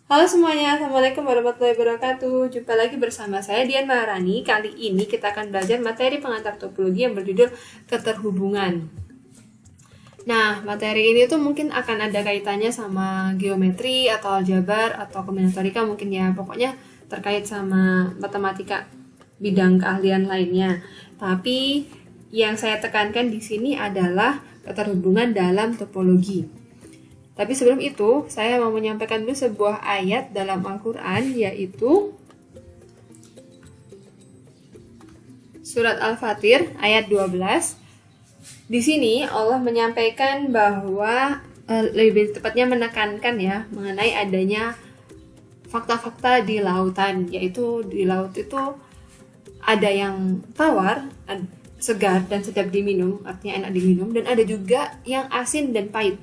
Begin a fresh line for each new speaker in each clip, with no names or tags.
Halo semuanya, Assalamualaikum warahmatullahi wabarakatuh. Jumpa lagi bersama saya Dian Maharani. Kali ini kita akan belajar materi pengantar topologi yang berjudul keterhubungan. Nah, materi ini tuh mungkin akan ada kaitannya sama geometri atau aljabar atau kombinatorika mungkin ya. Pokoknya terkait sama matematika bidang keahlian lainnya. Tapi yang saya tekankan di sini adalah keterhubungan dalam topologi. Tapi sebelum itu, saya mau menyampaikan dulu sebuah ayat dalam Al-Quran, yaitu Surat Al-Fatir ayat 12. Di sini Allah menyampaikan bahwa, lebih tepatnya menekankan ya, mengenai adanya fakta-fakta di lautan, yaitu di laut itu ada yang tawar, segar dan sedap diminum, artinya enak diminum, dan ada juga yang asin dan pahit.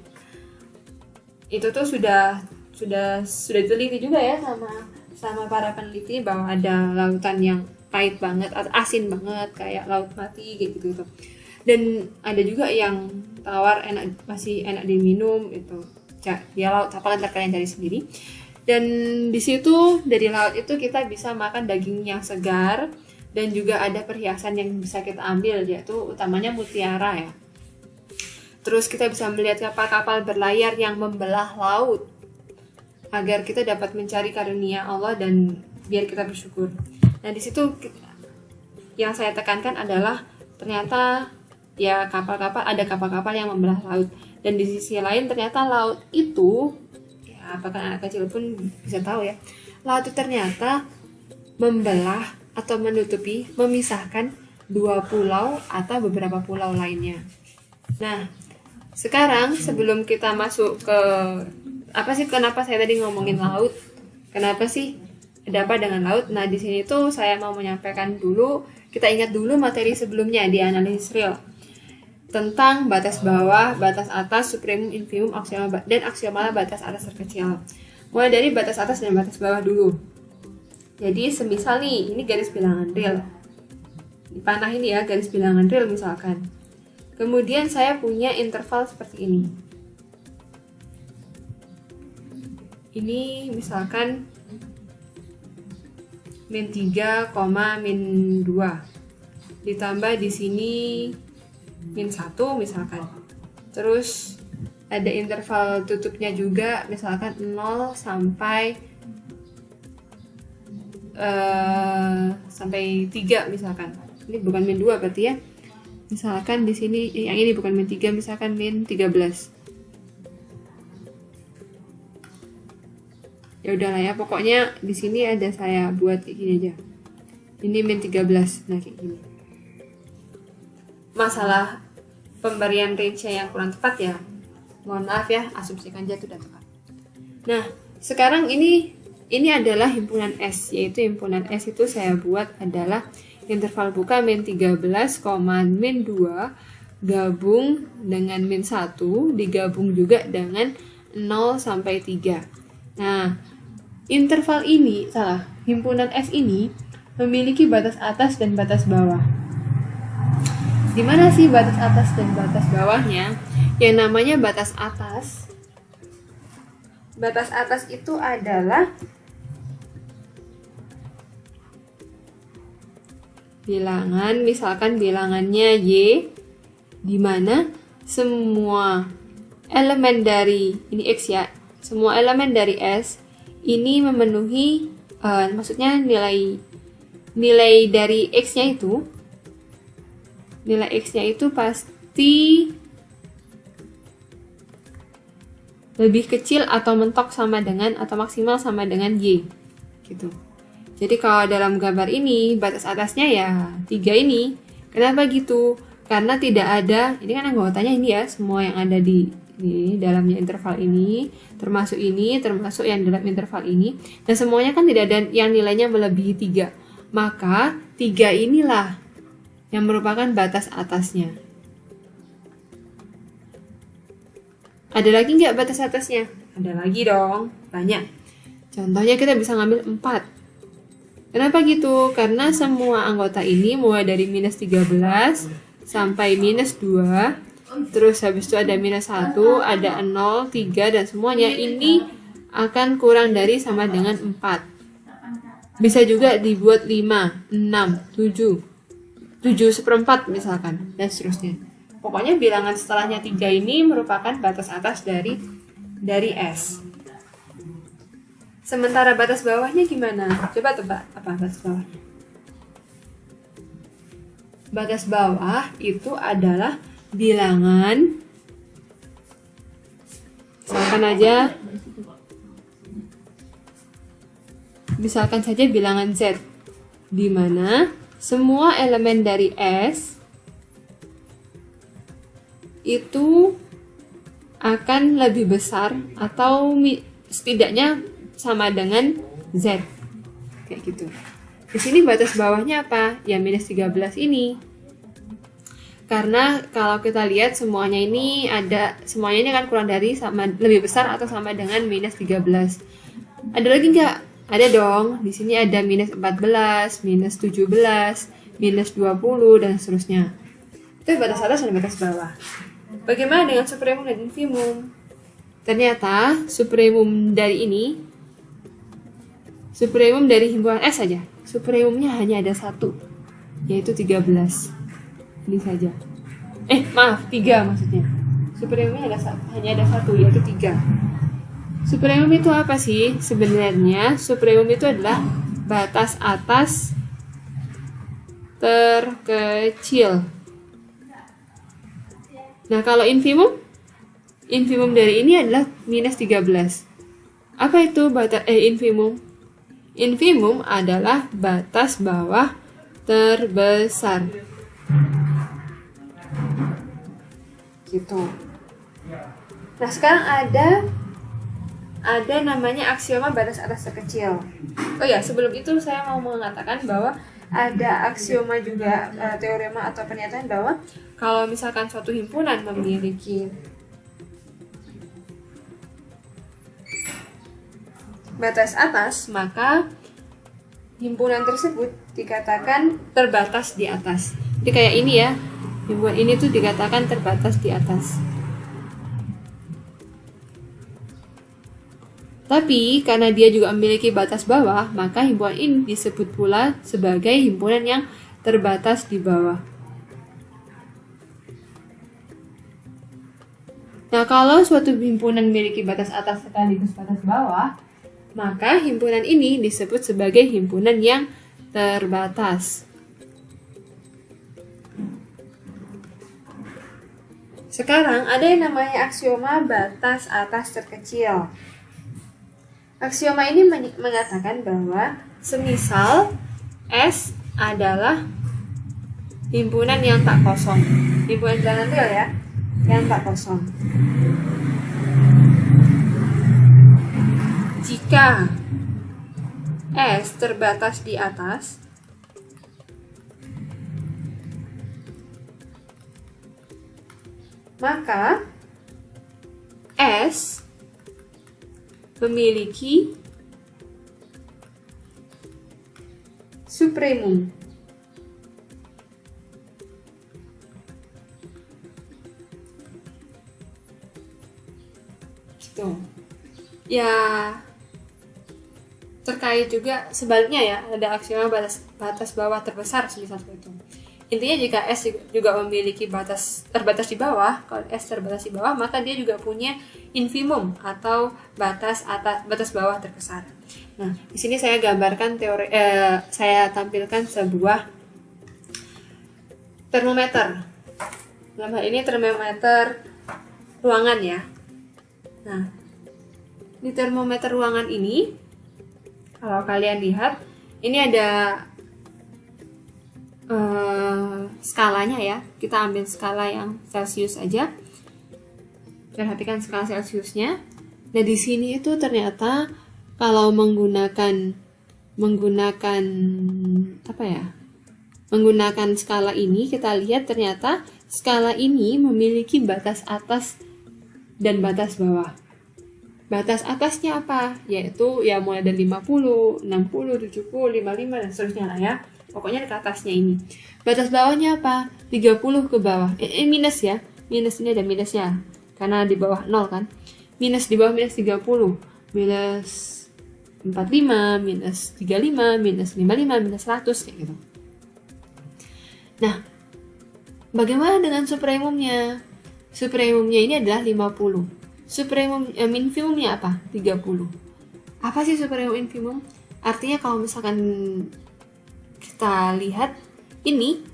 Itu tuh sudah diteliti juga ya sama para peneliti bahwa ada lautan yang pahit banget atau asin banget kayak laut mati kayak gitu. Dan ada juga yang tawar masih enak diminum itu. Ya laut apa kan kalian cari sendiri. Dan di situ dari laut itu kita bisa makan daging yang segar dan juga ada perhiasan yang bisa kita ambil, yaitu utamanya mutiara ya. Terus kita bisa melihat kapal-kapal berlayar yang membelah laut agar kita dapat mencari karunia Allah dan biar kita bersyukur. Nah, di situ yang saya tekankan adalah ternyata ya ada kapal-kapal yang membelah laut, dan di sisi lain ternyata laut itu ya bahkan anak kecil pun bisa tahu ya. Laut itu ternyata membelah atau memisahkan dua pulau atau beberapa pulau lainnya. Nah, sekarang sebelum kita masuk ke kenapa saya tadi ngomongin laut? Kenapa sih ada apa dengan laut? Nah, di sini tuh saya mau menyampaikan dulu, kita ingat dulu materi sebelumnya di analisis real tentang batas bawah, batas atas, supremum, infimum, aksiomal dan aksiomal batas atas terkecil. Mulai dari batas atas dan batas bawah dulu. Jadi semisal nih, ini garis bilangan real. Dipanah ini ya, garis bilangan real misalkan. Kemudian saya punya interval seperti ini. Ini misalkan min 3, min 2. Ditambah di sini min 1 misalkan. Terus ada interval tutupnya juga, misalkan 0 sampai 3 misalkan. Ini bukan min 2 berarti ya. Misalkan di sini yang ini bukan min 3, misalkan min 13. Ya udahlah ya, pokoknya di sini ada saya buat kayak gini aja. Ini min 13. Nah, kayak gini. Masalah pemberian range yang kurang tepat ya. Mohon maaf ya, asumsikan aja itu udah tepat. Nah, sekarang ini adalah himpunan S, yaitu himpunan S itu saya buat adalah interval buka min 13, min 2 gabung dengan min 1 digabung juga dengan 0 sampai 3. Nah, himpunan S ini memiliki batas atas dan batas bawah. Di mana sih batas atas dan batas bawahnya? Yang namanya batas atas. Batas atas itu adalah bilangan, misalkan bilangannya Y, di mana semua elemen dari ini X ya, semua elemen dari S ini memenuhi, maksudnya nilai dari X-nya itu, nilai X-nya itu pasti lebih kecil atau mentok sama dengan atau maksimal sama dengan Y, gitu. Jadi kalau dalam gambar ini, batas atasnya ya 3 ini. Kenapa gitu? Karena tidak ada, ini kan anggotanya ini ya, semua yang ada di dalamnya interval ini, termasuk yang dalam interval ini. Dan semuanya kan tidak ada yang nilainya melebihi 3. Maka 3 inilah yang merupakan batas atasnya. Ada lagi nggak batas atasnya? Ada lagi dong, banyak. Contohnya kita bisa ngambil 4. Kenapa gitu? Karena semua anggota ini mulai dari minus 13 sampai minus 2, terus habis itu ada minus 1, ada 0, 3, dan semuanya ini akan kurang dari sama dengan 4. Bisa juga dibuat 5, 6, 7, 7/4 misalkan, dan seterusnya. Pokoknya bilangan setelahnya 3 ini merupakan batas atas dari S. Sementara batas bawahnya gimana? Coba tebak apa batas bawahnya? Batas bawah itu adalah bilangan, misalkan saja bilangan Z, di mana semua elemen dari S itu akan lebih besar atau setidaknya sama dengan Z. Kayak gitu. Di sini batas bawahnya apa? Ya minus 13 ini. Karena kalau kita lihat semuanya ini kan kurang dari lebih besar atau sama dengan minus 13. Ada lagi nggak? Ada dong. Di sini ada minus 14, minus 17, minus 20 dan seterusnya. Itu batas atas dan batas bawah. Bagaimana dengan supremum dan infimum? Ternyata supremum dari himpunan S saja. Supremumnya hanya ada 1, yaitu 13. Ini saja. 3 maksudnya. Supremumnya hanya ada 1, yaitu 3. Supremum itu apa sih? Sebenarnya supremum itu adalah batas atas terkecil. Nah, kalau infimum dari ini adalah minus 13. Apa itu infimum? Infimum adalah batas bawah terbesar. Gitu. Nah, sekarang ada namanya aksioma batas atas terkecil. Oh ya, sebelum itu saya mau mengatakan bahwa ada aksioma juga, teorema atau pernyataan bahwa kalau misalkan suatu himpunan memiliki batas atas, maka himpunan tersebut dikatakan terbatas di atas. Jadi kayak ini ya, himpunan ini tuh dikatakan terbatas di atas. Tapi karena dia juga memiliki batas bawah, maka himpunan ini disebut pula sebagai himpunan yang terbatas di bawah. Nah, kalau suatu himpunan memiliki batas atas sekaligus batas bawah, maka himpunan ini disebut sebagai himpunan yang terbatas. Sekarang ada yang namanya aksioma batas atas terkecil. Aksioma ini mengatakan bahwa semisal S adalah himpunan yang tak kosong. Himpunan bilangan real ya, yang tak kosong. Jika S terbatas di atas, maka S memiliki supremum. Gitu. Ya, terkait juga sebaliknya ya, ada aksioma batas bawah terbesar semisal itu. Intinya jika S juga memiliki terbatas di bawah, kalau S terbatas di bawah, maka dia juga punya infimum atau batas bawah terbesar. Nah, di sini saya gambarkan saya tampilkan sebuah termometer. Dalam hal ini termometer ruangan ya. Nah, di termometer ruangan ini, kalau kalian lihat, ini ada skalanya ya. Kita ambil skala yang Celsius aja. Perhatikan skala Celsiusnya. Nah, di sini itu ternyata kalau menggunakan skala ini, kita lihat ternyata skala ini memiliki batas atas dan batas bawah. Batas atasnya apa? Yaitu ya mulai dari 50, 60, 70, 55 dan seterusnya lah ya. Pokoknya ke atasnya ini. Batas bawahnya apa? 30 ke bawah. Minus ya. Minus ini ada minusnya. Karena di bawah 0 kan. Minus di bawah minus 30. minus 45, minus 35, minus 55, minus 100 kayak gitu. Nah, bagaimana dengan supremumnya? Supremumnya ini adalah 50. Minimumnya apa? 30. Apa sih supremum infimum? Artinya kalau misalkan kita lihat ini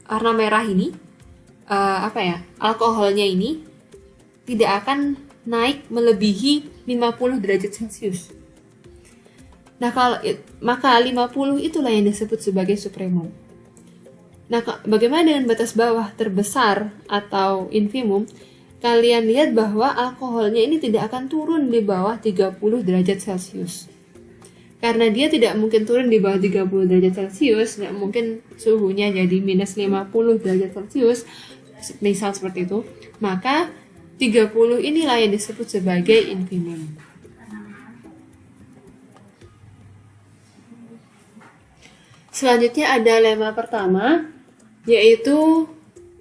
warna merah ini alkoholnya ini tidak akan naik melebihi 50 derajat Celcius. Nah, maka 50 itulah yang disebut sebagai supremum. Nah, bagaimana dengan batas bawah terbesar atau infimum? Kalian lihat bahwa alkoholnya ini tidak akan turun di bawah 30 derajat Celcius. Karena dia tidak mungkin turun di bawah 30 derajat Celcius, nggak mungkin suhunya jadi minus 50 derajat Celcius, misal seperti itu, maka 30 inilah yang disebut sebagai infimum. Selanjutnya ada lemma pertama, yaitu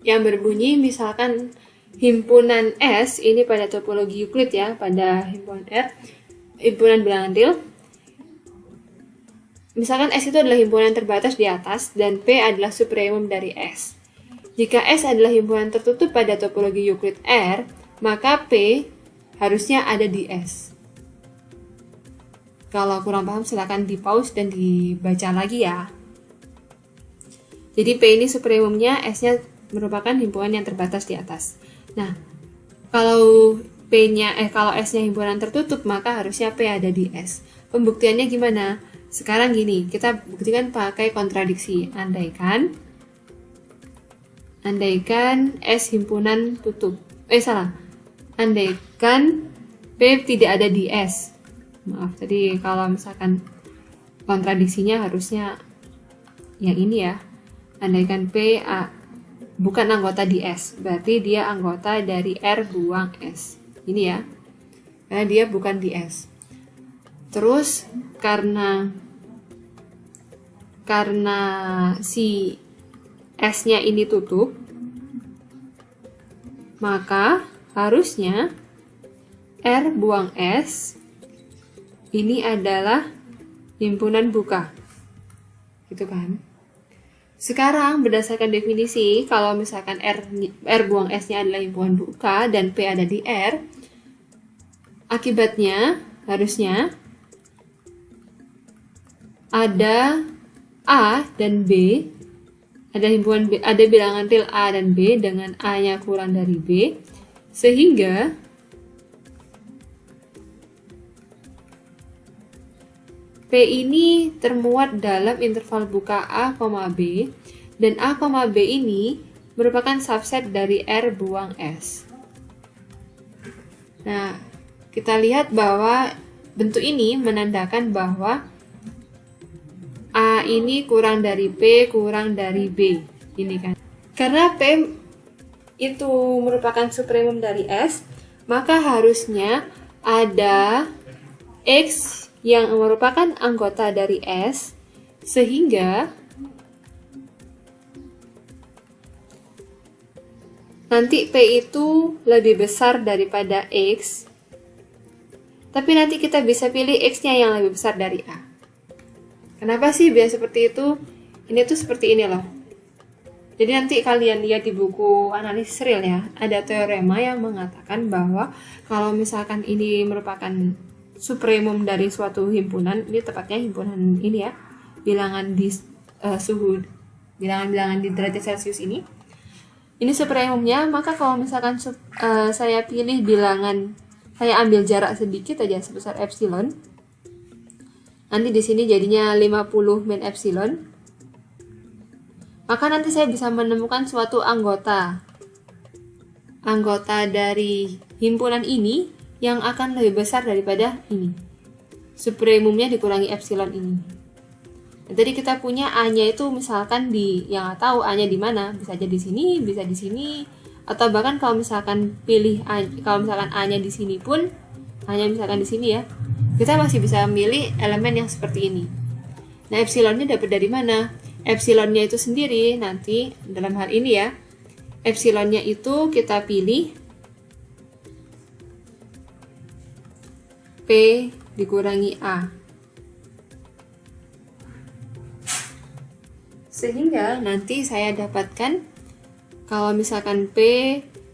yang berbunyi misalkan himpunan S, ini pada topologi Euclid ya, pada himpunan bilangan real. Misalkan S itu adalah himpunan terbatas di atas dan P adalah supremum dari S. Jika S adalah himpunan tertutup pada topologi Euclid R, maka P harusnya ada di S. Kalau kurang paham silakan di-pause dan dibaca lagi ya. Jadi P ini supremumnya, S-nya merupakan himpunan yang terbatas di atas. Nah, kalau S-nya himpunan tertutup, maka harusnya P ada di S. Pembuktiannya gimana? Sekarang gini, kita buktikan pakai kontradiksi. Andaikan S himpunan tutup. Andaikan P tidak ada di S. Maaf, tadi kalau misalkan kontradiksinya harusnya yang ini ya. Andaikan P bukan anggota di S, berarti dia anggota dari R buang S. Ini ya, karena dia bukan di S. Terus karena si S-nya ini tutup, maka harusnya R buang S ini adalah himpunan buka. Gitu kan? Sekarang berdasarkan definisi, kalau misalkan R buang S-nya adalah himpunan buka dan P ada di R, akibatnya harusnya ada A dan B, ada bilangan real A dan B dengan A-nya kurang dari B, sehingga P ini termuat dalam interval buka A, B, dan A, B ini merupakan subset dari R buang S. Nah, kita lihat bahwa bentuk ini menandakan bahwa A ini kurang dari P, kurang dari B. Ini kan. Karena P itu merupakan supremum dari S, maka harusnya ada X yang merupakan anggota dari S, sehingga nanti P itu lebih besar daripada X, tapi nanti kita bisa pilih X-nya yang lebih besar dari A. Kenapa sih biasa seperti itu? Ini tuh seperti ini loh. Jadi nanti kalian lihat di buku analisis real ya, ada teorema yang mengatakan bahwa kalau misalkan ini merupakan supremum dari suatu himpunan, ini tepatnya himpunan ini ya, bilangan di suhu, bilangan-bilangan di derajat Celcius ini supremumnya, maka kalau misalkan saya pilih bilangan, saya ambil jarak sedikit aja sebesar epsilon, nanti di sini jadinya 50 min epsilon, maka nanti saya bisa menemukan suatu anggota dari himpunan ini yang akan lebih besar daripada ini. Supremumnya dikurangi epsilon ini. Nah, tadi kita punya A-nya itu misalkan yang nggak tahu A-nya di mana, bisa aja di sini, bisa di sini, atau bahkan kalau misalkan kalau misalkan A-nya di sini pun, A-nya misalkan di sini ya, kita masih bisa memilih elemen yang seperti ini. Nah, epsilonnya dapat dari mana? Epsilonnya itu sendiri nanti dalam hal ini ya, epsilonnya itu kita pilih P dikurangi A. Sehingga nanti saya dapatkan kalau misalkan P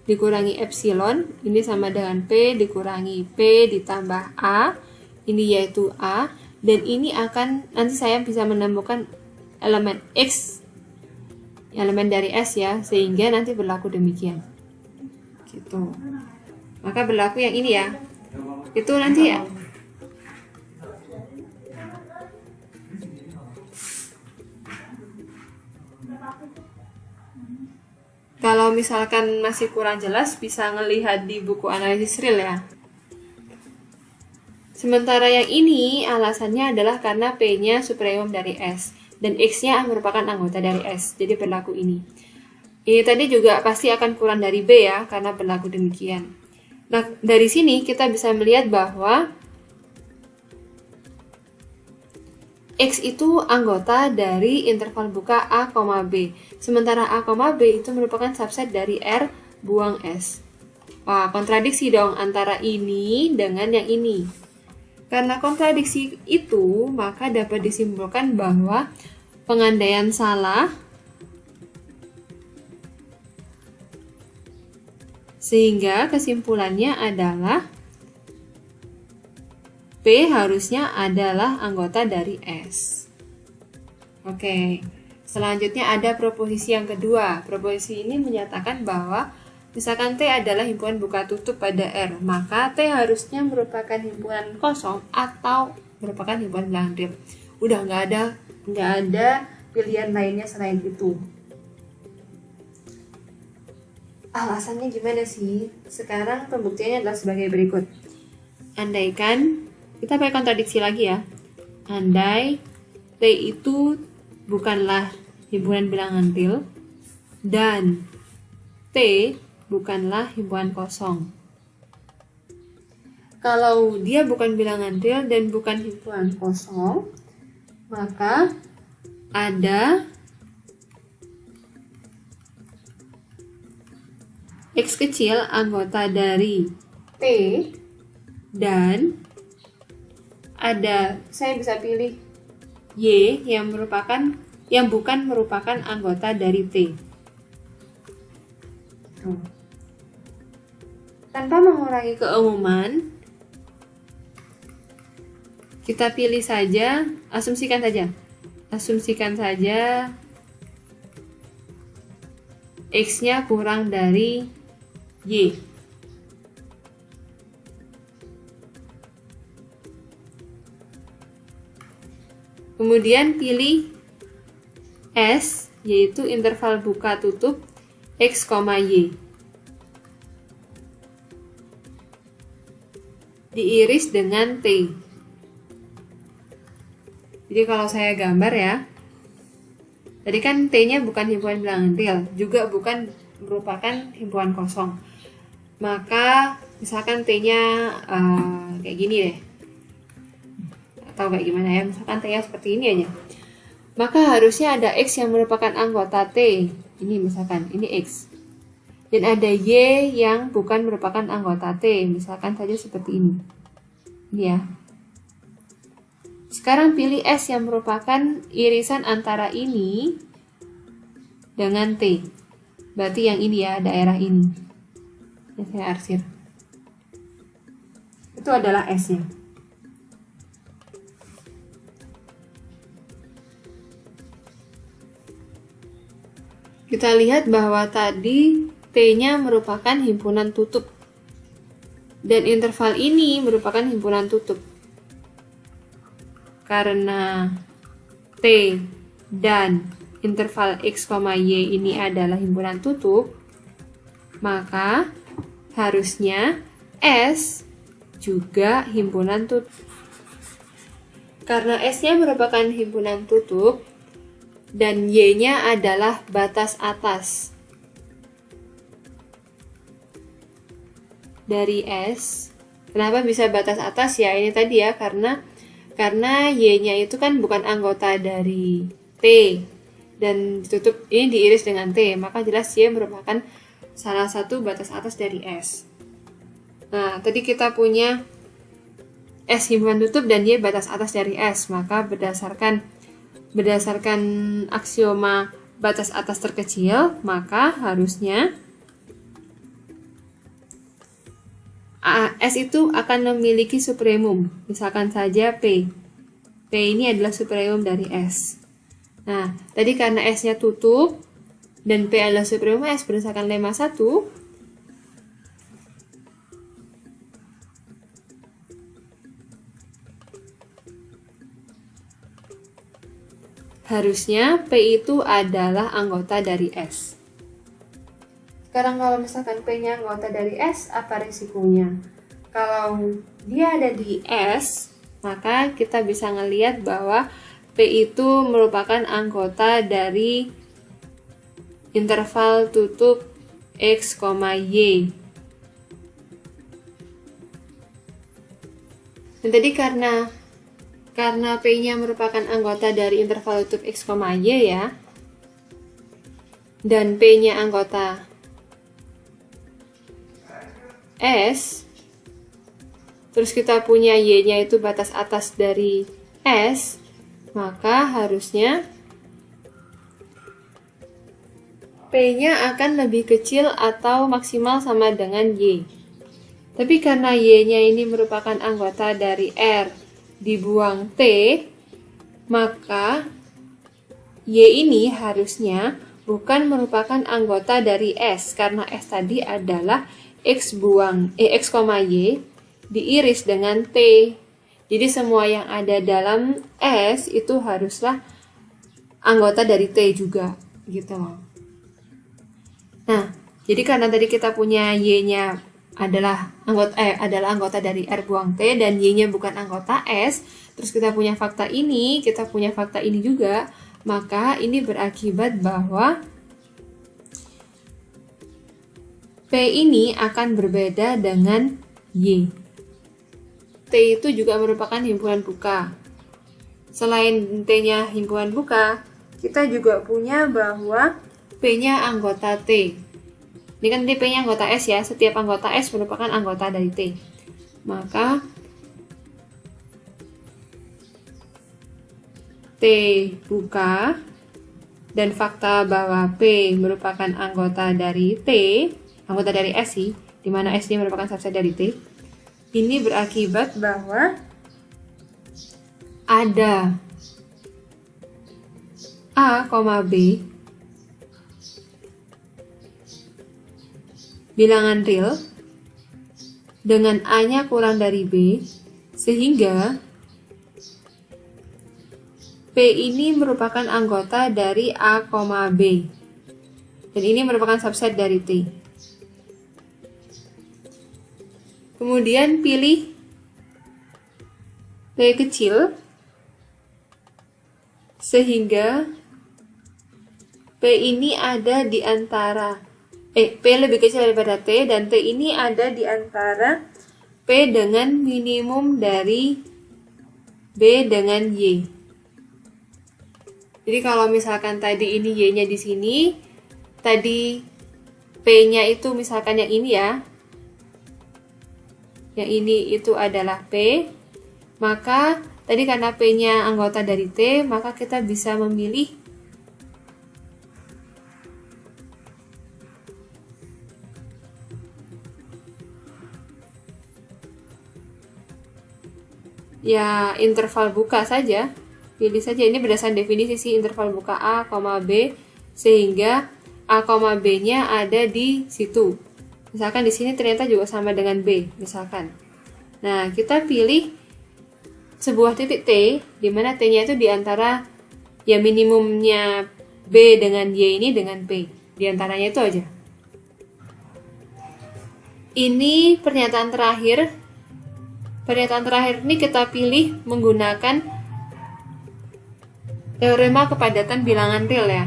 dikurangi epsilon, ini sama dengan P dikurangi P ditambah A, ini yaitu A, dan ini akan, nanti saya bisa menemukan elemen X, elemen dari S ya, sehingga nanti berlaku demikian. Gitu. Maka berlaku yang ini ya. Itu nanti ya. Kalau misalkan masih kurang jelas, bisa ngelihat di buku analisis real ya. Sementara yang ini alasannya adalah karena P-nya supremum dari S dan X-nya merupakan anggota dari S, jadi berlaku ini. Ini tadi juga pasti akan kurang dari B ya, karena berlaku demikian. Nah, dari sini kita bisa melihat bahwa X itu anggota dari interval buka A, B. Sementara A, B itu merupakan subset dari R buang S. Wah, kontradiksi dong antara ini dengan yang ini. Karena kontradiksi itu, maka dapat disimpulkan bahwa pengandaian salah, sehingga kesimpulannya adalah P harusnya adalah anggota dari S. Oke, selanjutnya ada proposisi yang kedua. Proposisi ini menyatakan bahwa misalkan T adalah himpunan buka tutup pada R, maka T harusnya merupakan himpunan kosong atau merupakan himpunan bilangan real. Udah nggak ada pilihan lainnya selain itu. Alasannya gimana sih? Sekarang pembuktiannya adalah sebagai berikut. Andaikan, kita pakai kontradiksi lagi ya. Andai T itu bukanlah himpunan bilangan real dan T bukanlah himpunan kosong. Kalau dia bukan bilangan real dan bukan himpunan kosong, maka ada X kecil anggota dari T dan ada, saya bisa pilih Y yang bukan merupakan anggota dari T. Tanpa mengurangi keumuman, kita pilih saja, asumsikan saja X-nya kurang dari Y. Kemudian pilih S, yaitu interval buka tutup X, Y. Diiris dengan T. Jadi kalau saya gambar ya, tadi kan T-nya bukan himpunan bilangan real, juga bukan merupakan himpunan kosong. Maka misalkan T-nya kayak gini deh. Atau kayak gimana ya, misalkan T-nya seperti ini aja. Maka harusnya ada X yang merupakan anggota T. Ini misalkan, ini X. Dan ada Y yang bukan merupakan anggota T. Misalkan saja seperti ini. Ini ya. Sekarang pilih S yang merupakan irisan antara ini dengan T. Berarti yang ini ya, daerah ini. Yang saya arsir. Itu adalah S-nya. Kita lihat bahwa tadi T-nya merupakan himpunan tutup. Dan interval ini merupakan himpunan tutup. Karena T dan interval X, Y ini adalah himpunan tutup, maka harusnya S juga himpunan tutup. Karena S-nya merupakan himpunan tutup, dan Y-nya adalah batas atas dari S. Kenapa bisa batas atas ya? Ini tadi ya, karena Y-nya itu kan bukan anggota dari T dan ditutup, ini diiris dengan T, maka jelas Y merupakan salah satu batas atas dari S. Nah, tadi kita punya S himpunan tutup dan Y batas atas dari S. Maka berdasarkan aksioma batas atas terkecil, maka harusnya S itu akan memiliki supremum. Misalkan saja P. P ini adalah supremum dari S. Nah, tadi karena S-nya tutup dan P adalah supremum S berdasarkan lemma 1, harusnya P itu adalah anggota dari S. Sekarang kalau misalkan P-nya anggota dari S, apa risikonya? Kalau dia ada di S, maka kita bisa ngelihat bahwa P itu merupakan anggota dari interval tutup X, Y. Dan tadi karena P-nya merupakan anggota dari interval tutup X, Y ya, dan P-nya anggota S, terus kita punya Y-nya itu batas atas dari S, maka harusnya P-nya akan lebih kecil atau maksimal sama dengan Y. Tapi karena Y-nya ini merupakan anggota dari R dibuang T, maka Y ini harusnya bukan merupakan anggota dari S, karena S tadi adalah X, Y diiris dengan T. Jadi semua yang ada dalam S itu haruslah anggota dari T juga, gitu loh. Nah, jadi karena tadi kita punya Y-nya adalah anggota dari R buang T dan Y-nya bukan anggota S, terus kita punya fakta ini juga, maka ini berakibat bahwa P ini akan berbeda dengan Y. T itu juga merupakan himpunan buka. Selain T-nya himpunan buka, kita juga punya bahwa P-nya anggota T. Ini kan P-nya anggota S ya, setiap anggota S merupakan anggota dari T. Maka T buka dan fakta bahwa P merupakan anggota dari T, anggota dari S sih, di mana S ini merupakan subset dari T. Ini berakibat bahwa ada A, B bilangan real dengan A-nya kurang dari B, sehingga P ini merupakan anggota dari A, B. Dan ini merupakan subset dari T. Kemudian pilih P kecil, sehingga P ini ada di antara P lebih kecil daripada T, dan T ini ada di antara P dengan minimum dari B dengan Y. Jadi kalau misalkan tadi ini Y-nya di sini, tadi P-nya itu misalkan yang ini ya, yang ini itu adalah P, maka tadi karena P-nya anggota dari T, maka kita bisa memilih ya interval buka saja. Pilih saja, ini berdasarkan definisi sih, interval buka A, B, sehingga A, B-nya ada di situ. Misalkan di sini ternyata juga sama dengan B, misalkan. Nah, kita pilih sebuah titik T, di mana T-nya itu di antara ya minimumnya B dengan Y ini dengan P. Di antaranya itu aja. Ini pernyataan terakhir. Pernyataan terakhir ini kita pilih menggunakan teorema kepadatan bilangan real ya.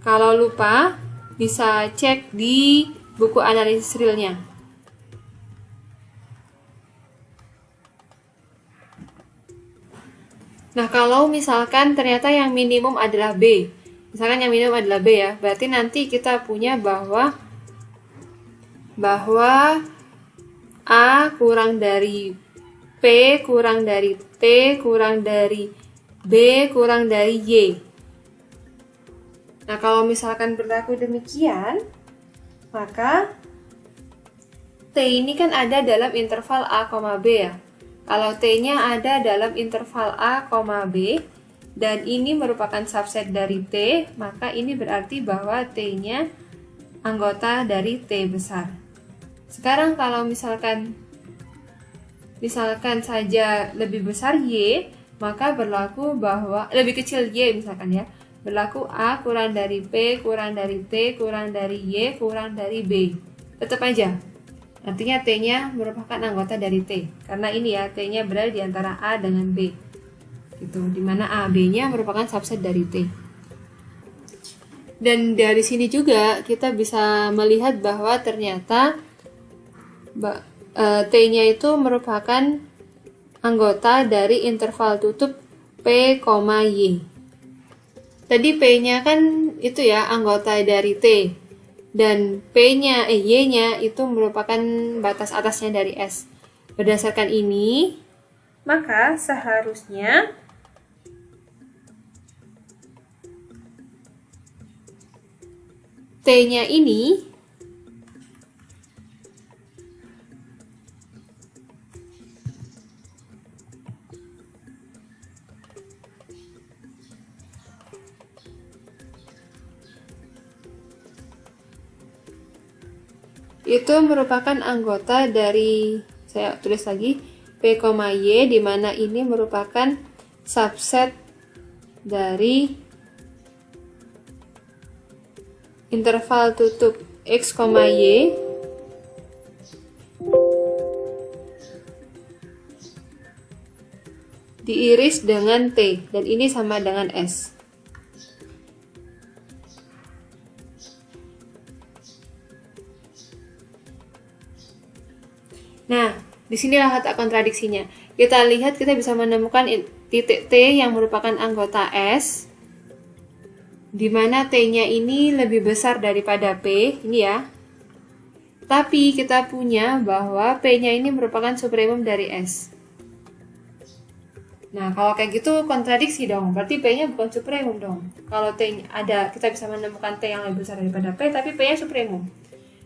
Kalau lupa, bisa cek di buku analisis realnya. Nah, kalau misalkan ternyata yang minimum adalah B, misalkan yang minimum adalah B ya, berarti nanti kita punya bahwa bahwa A kurang dari P kurang dari T kurang dari B kurang dari Y. Nah, kalau misalkan berlaku demikian, maka T ini kan ada dalam interval A, B ya. Kalau T-nya ada dalam interval A, B, dan ini merupakan subset dari T, maka ini berarti bahwa T-nya anggota dari T besar. Sekarang kalau misalkan saja lebih besar Y, maka berlaku bahwa lebih kecil Y misalkan ya, berlaku A kurang dari P kurang dari T kurang dari Y kurang dari B. Tetap aja. Artinya T-nya merupakan anggota dari T. Karena ini ya, T-nya berada di antara A dengan B. Gitu, dimana A, B-nya merupakan subset dari T. Dan dari sini juga kita bisa melihat bahwa ternyata T-nya itu merupakan anggota dari interval tutup P, Y. Tadi P-nya kan itu ya anggota dari T. Dan Y-nya itu merupakan batas atasnya dari S. Berdasarkan ini, maka seharusnya T-nya ini itu merupakan anggota dari, saya tulis lagi, P, Y, di mana ini merupakan subset dari interval tutup X, Y diiris dengan T, dan ini sama dengan S. Nah, disinilah letak kontradiksinya. Kita lihat, kita bisa menemukan titik T yang merupakan anggota S, di mana T-nya ini lebih besar daripada P, ini ya. Tapi kita punya bahwa P-nya ini merupakan supremum dari S. Nah, kalau kayak gitu kontradiksi dong, berarti P-nya bukan supremum dong. Kalau T ada, kita bisa menemukan T yang lebih besar daripada P, tapi P-nya supremum.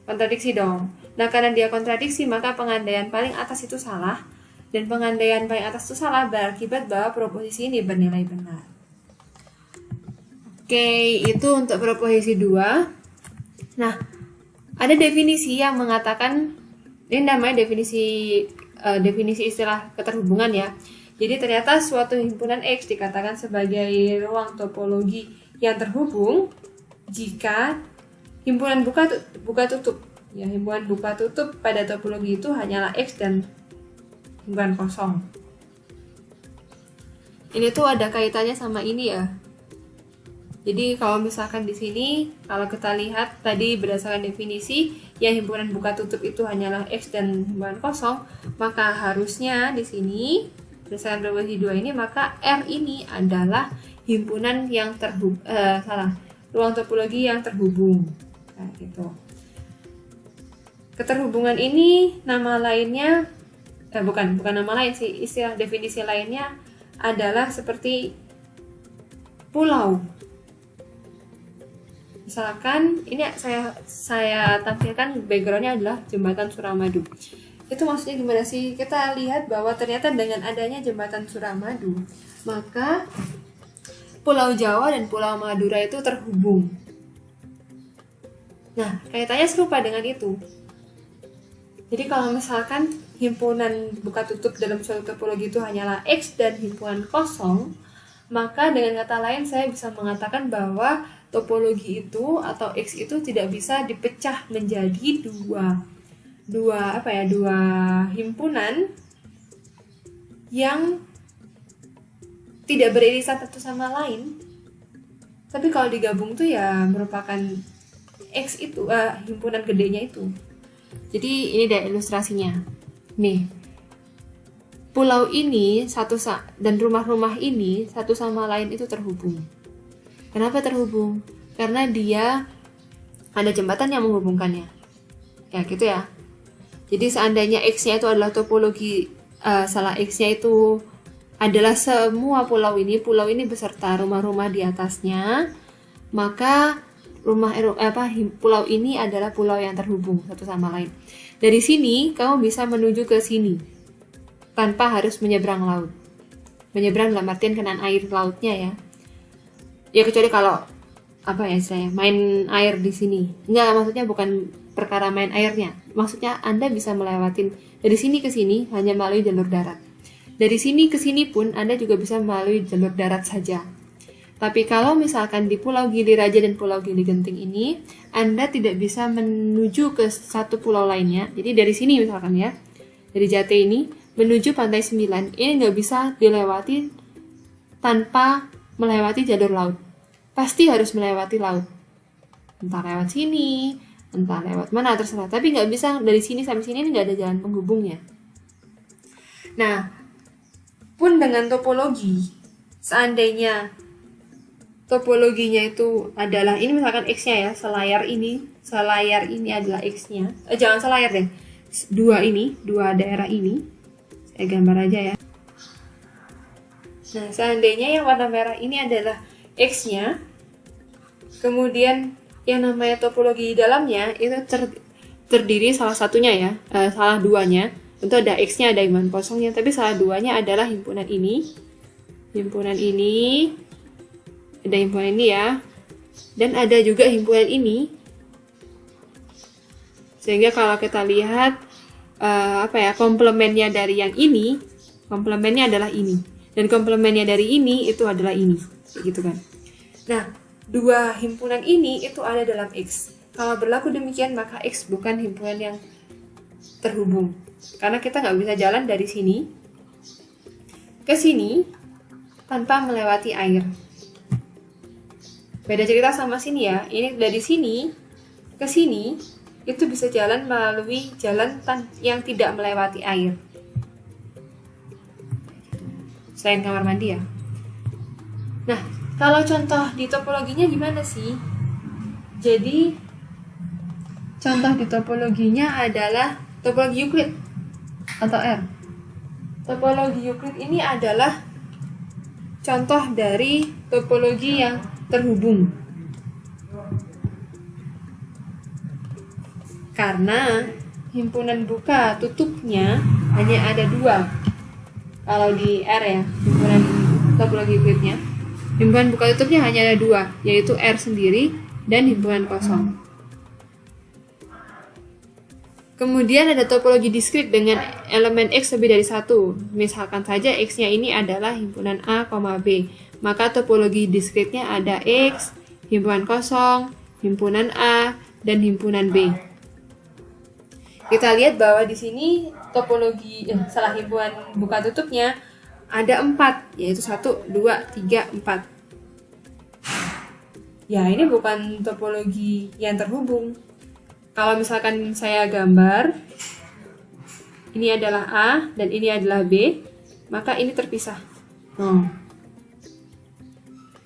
Kontradiksi dong. Nah, karena dia kontradiksi, maka pengandaian paling atas itu salah, dan pengandaian paling atas itu salah berakibat bahwa proposisi ini bernilai benar. Oke, itu untuk proposisi 2. Nah, ada definisi yang mengatakan, ini namanya definisi istilah keterhubungan ya. Jadi ternyata suatu himpunan X dikatakan sebagai ruang topologi yang terhubung jika himpunan buka tutup. Ya, himpunan buka tutup pada topologi itu hanyalah X dan himpunan kosong. Ini tuh ada kaitannya sama ini ya. Jadi kalau misalkan di sini, kalau kita lihat tadi berdasarkan definisi, ya himpunan buka tutup itu hanyalah X dan himpunan kosong, maka harusnya di sini berdasarkan proposisi 2 ini, maka R ini adalah himpunan yang ruang topologi yang terhubung. Nah, gitu. Keterhubungan ini nama lainnya bukan nama lain sih, istilah definisi lainnya adalah seperti pulau. Misalkan ini saya tampilkan backgroundnya adalah jembatan Suramadu. Itu maksudnya gimana sih? Kita lihat bahwa ternyata dengan adanya jembatan Suramadu, maka Pulau Jawa dan Pulau Madura itu terhubung. Nah, kaitannya serupa dengan itu. Jadi kalau misalkan himpunan buka tutup dalam suatu topologi itu hanyalah X dan himpunan kosong, maka dengan kata lain saya bisa mengatakan bahwa topologi itu atau X itu tidak bisa dipecah menjadi dua himpunan yang tidak beririsan satu sama lain. Tapi kalau digabung tuh ya merupakan X itu himpunan gedenya itu. Jadi ini ada ilustrasinya. Nih, pulau ini dan rumah-rumah ini satu sama lain itu terhubung. Kenapa terhubung? Karena dia ada jembatan yang menghubungkannya. Ya gitu ya. Jadi seandainya X-nya itu adalah topologi X-nya itu adalah semua pulau ini beserta rumah-rumah di atasnya, maka pulau ini adalah pulau yang terhubung satu sama lain. Dari sini kamu bisa menuju ke sini tanpa harus menyeberang laut. Menyeberang dalam artian kenaan air lautnya ya. Ya kecuali kalau istilahnya main air di sini. Enggak, maksudnya bukan perkara main airnya. Maksudnya Anda bisa melewatin dari sini ke sini hanya melalui jalur darat. Dari sini ke sini pun Anda juga bisa melalui jalur darat saja. Tapi kalau misalkan di Pulau Gili Raja dan Pulau Gili Genting ini, Anda tidak bisa menuju ke satu pulau lainnya. Jadi dari sini misalkan ya, dari Jati ini menuju Pantai 9, ini nggak bisa dilewati tanpa melewati jalur laut. Pasti harus melewati laut. Entah lewat sini, entah lewat mana, terserah. Tapi nggak bisa dari sini sampai sini, ini nggak ada jalan penghubungnya. Nah, pun dengan topologi, seandainya topologinya itu adalah, ini misalkan X-nya ya, selayar ini adalah X-nya. Jangan selayar deh, dua daerah ini. Saya gambar aja ya. Nah, seandainya yang warna merah ini adalah X-nya, kemudian yang namanya topologi di dalamnya itu terdiri salah satunya ya, salah duanya. Tentu ada X-nya, ada himpunan kosongnya, tapi salah duanya adalah himpunan ini, ada himpunan ini ya, dan ada juga himpunan ini. Sehingga kalau kita lihat komplemennya dari yang ini, komplemennya adalah ini, dan komplemennya dari ini itu adalah ini, gitu kan. Nah, dua himpunan ini itu ada dalam X. Kalau berlaku demikian, maka X bukan himpunan yang terhubung, karena kita nggak bisa jalan dari sini ke sini tanpa melewati air. Beda cerita sama sini ya. Ini dari sini ke sini itu bisa jalan melalui jalan yang tidak melewati air. Selain kamar mandi ya. Nah, kalau contoh di topologinya gimana sih? Jadi contoh di topologinya adalah topologi Euclid atau R. Topologi Euclid ini adalah contoh dari topologi yang terhubung. Karena himpunan buka tutupnya hanya ada dua. Kalau di R ya, himpunan topologi Euclidnya, himpunan buka tutupnya hanya ada dua, yaitu R sendiri dan himpunan kosong. Kemudian ada topologi diskrit dengan elemen X lebih dari satu. Misalkan saja X-nya ini adalah himpunan A, B. Maka topologi diskritnya ada X, himpunan kosong, himpunan A, dan himpunan B. Kita lihat bahwa di sini topologi himpunan buka tutupnya ada 4, yaitu 1, 2, 3, 4. Ya, ini bukan topologi yang terhubung. Kalau misalkan saya gambar, ini adalah A dan ini adalah B, maka ini terpisah.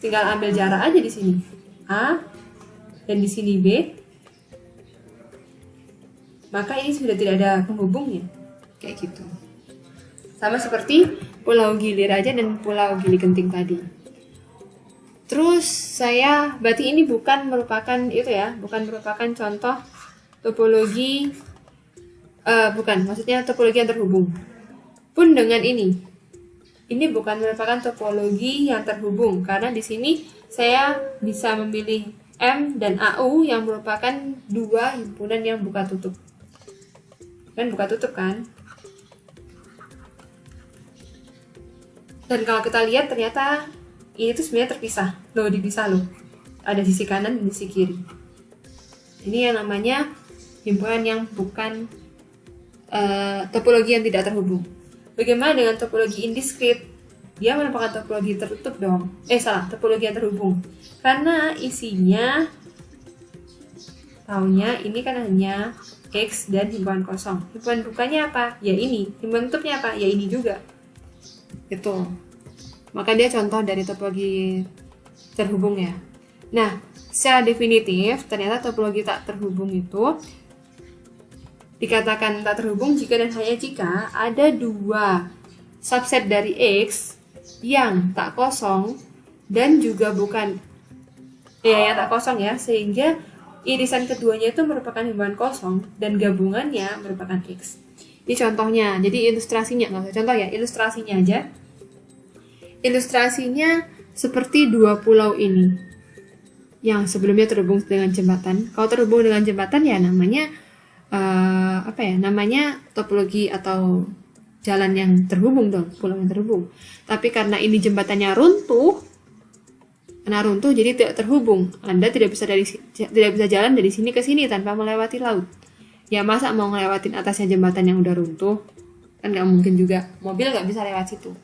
Tinggal ambil jarak aja di sini, A dan di sini B, maka ini sudah tidak ada penghubungnya, kayak gitu. Sama seperti Pulau Gili Raja dan Pulau Gili Genting tadi. Terus berarti ini bukan merupakan contoh topologi, maksudnya topologi yang terhubung. Pun dengan ini bukan merupakan topologi yang terhubung, karena di sini saya bisa memilih M dan AU yang merupakan dua himpunan yang buka tutup. Kan buka tutup kan? Dan kalau kita lihat ternyata ini tuh sebenarnya dipisah loh. Ada sisi kanan dan sisi kiri. Ini yang namanya himpunan yang bukan topologi yang tidak terhubung. Bagaimana dengan topologi indiskrit? Dia merupakan topologi tertutup dong. Topologi yang terhubung. Karena isinya ini kan hanya X dan himpunan kosong. Himpunan bukanya apa? Ya ini. Himpunan tutupnya apa? Ya ini juga. Itu. Maka dia contoh dari topologi terhubung ya. Nah, secara definitif ternyata topologi tak terhubung itu dikatakan tak terhubung jika dan hanya jika ada dua subset dari X yang tak kosong dan juga bukan yang tak kosong ya, sehingga irisan keduanya itu merupakan hubungan kosong dan gabungannya merupakan X. Ini contohnya, jadi ilustrasinya, nggak usah contoh ya, ilustrasinya aja. Ilustrasinya seperti dua pulau ini yang sebelumnya terhubung dengan jembatan. Kalau terhubung dengan jembatan ya namanya namanya topologi atau jalan yang terhubung dong, pulau yang terhubung. Tapi karena ini jembatannya runtuh, jadi tidak terhubung. Anda tidak bisa jalan dari sini ke sini tanpa melewati laut. Ya masa mau ngelewatin atasnya jembatan yang udah runtuh? Kan nggak mungkin juga. Mobil nggak bisa lewat situ.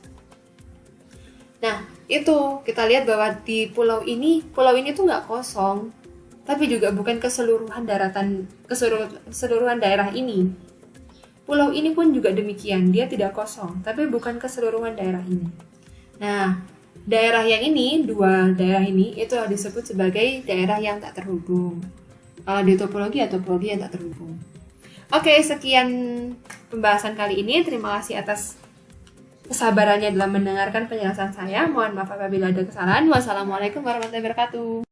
Nah itu kita lihat bahwa di pulau ini tuh nggak kosong, tapi juga bukan keseluruhan daerah ini. Pulau ini pun juga demikian, dia tidak kosong, tapi bukan keseluruhan daerah ini. Nah, daerah yang ini, dua daerah ini, itu disebut sebagai daerah yang tak terhubung. Kalau di topologi yang tak terhubung. Oke, sekian pembahasan kali ini. Terima kasih atas kesabarannya dalam mendengarkan penjelasan saya. Mohon maaf apabila ada kesalahan. Wassalamualaikum warahmatullahi wabarakatuh.